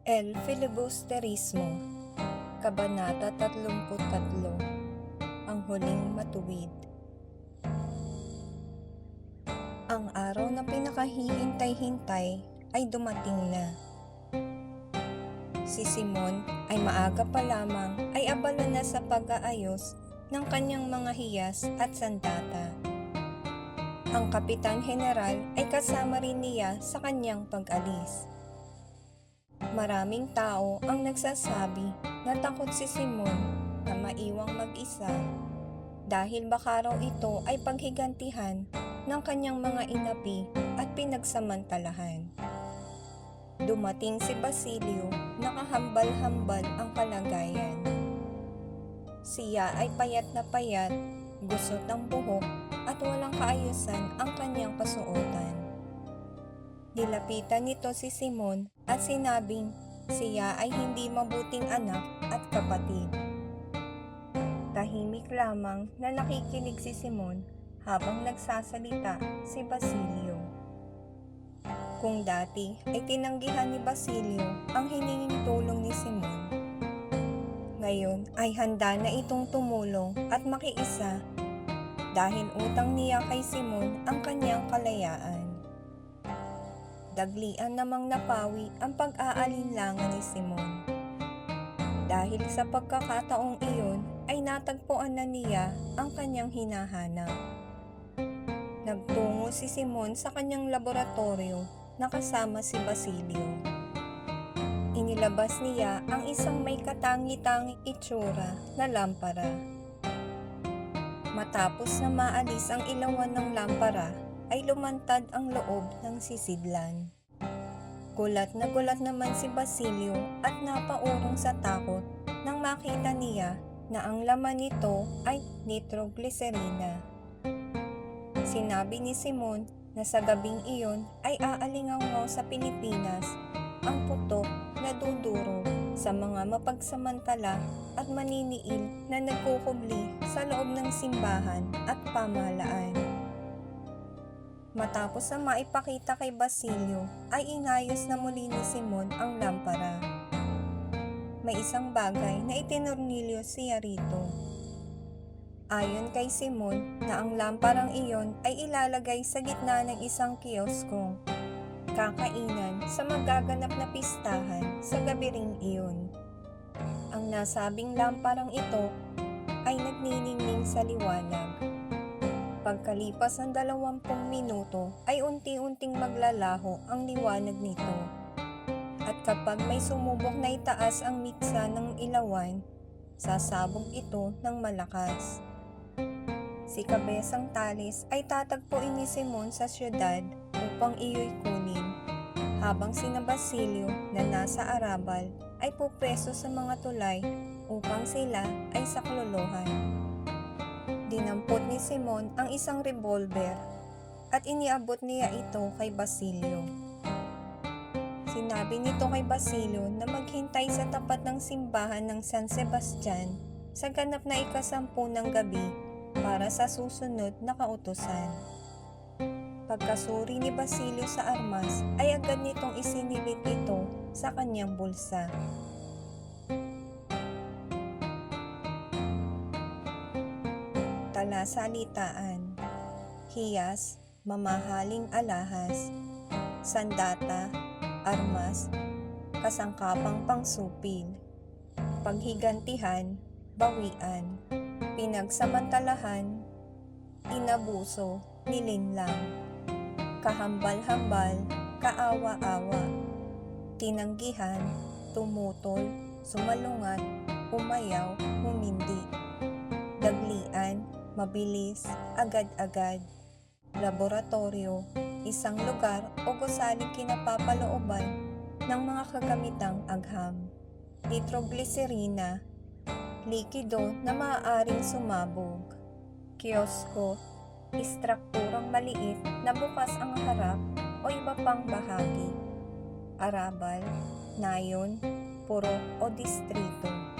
El Filibusterismo, Kabanata 33, Ang Huling Matuwid. Ang araw na pinakahihintay-hintay ay dumating na. Si Simon ay maaga pa lamang ay abala na sa pag-aayos ng kanyang mga hiyas at sandata. Ang Kapitan General ay kasama rin niya sa kanyang pag-alis. Maraming tao ang nagsasabi na takot si Simon na maiwang mag-isa dahil baka raw ito ay paghigantihan ng kanyang mga inapi at pinagsamantalahan. Dumating si Basilio, nakahambal-hambal ang kalagayan. Siya ay payat na payat, gusot ang buhok at walang kaayusan ang kanyang kasuotan. Nilapitan nito si Simon at sinabing siya ay hindi mabuting anak at kapatid. Tahimik lamang na nakikinig si Simon habang nagsasalita si Basilio. Kung dati ay tinanggihan ni Basilio ang hininging tulong ni Simon, ngayon ay handa na itong tumulong at makiisa dahil utang niya kay Simon ang kanyang kalayaan. Daglian namang napawi ang pag-aalinlangan ni Simon. Dahil sa pagkakataong iyon ay natagpuan na niya ang kanyang hinahanap. Nagtungo si Simon sa kanyang laboratorio na kasama si Basilio. Inilabas niya ang isang may katangi-tanging itsura na lampara. Matapos na maalis ang ilawan ng lampara, ay lumantad ang loob ng sisidlan. Gulat naman si Basilio at napaurong sa takot nang makita niya na ang laman nito ay nitroglycerina. Sinabi ni Simon na sa gabing iyon ay aalingaw sa Pilipinas ang putok na duduro sa mga mapagsamantala at maniniil na nagkukubli sa loob ng simbahan at pamahalaan. Matapos na maipakita kay Basilio, ay inayos na muli ni Simon ang lampara. May isang bagay na itinurnilyo siya rito. Ayon kay Simon na ang lamparang iyon ay ilalagay sa gitna ng isang kioskong kakainan sa magaganap na pistahan sa gabi ring iyon. Ang nasabing lamparang ito ay nagniningning sa liwanag. Pagkalipas ng 20 minuto ay unti-unting maglalaho ang liwanag nito. At kapag may sumubok na itaas ang miksa ng ilawan, sasabog ito ng malakas. Si Kabesang Talis ay tatagpuin ni Simon sa syudad upang iyo'y kunin, habang sina Basilio na nasa Arabal ay pupreso sa mga tulay upang sila ay saklolohan. Dinampot ni Simon ang isang revolver at iniabot niya ito kay Basilio. Sinabi nito kay Basilio na maghintay sa tapat ng simbahan ng San Sebastian sa ganap na 10 ng gabi para sa susunod na kautusan. Pagkasuri ni Basilio sa armas ay agad nitong isinilit ito sa kanyang bulsa. Talasalitaan, hiyas, mamahaling alahas, sandata, armas, kasangkapang pangsupil, paghigantihan, bawian, pinagsamantalahan, inabuso, nilinlang, kahambal-hambal, kaawa-awa, tinanggihan, tumutol, sumalungat, umayaw, humindi, daglian, mabilis, agad-agad, laboratorio, isang lugar o gusaling kinapapalooban ng mga kagamitang agham, nitroglycerina, likido na maaaring sumabog, kiosko, istrukturang maliit na bukas ang harap o iba pang bahagi, arabal, nayon, purok o distrito.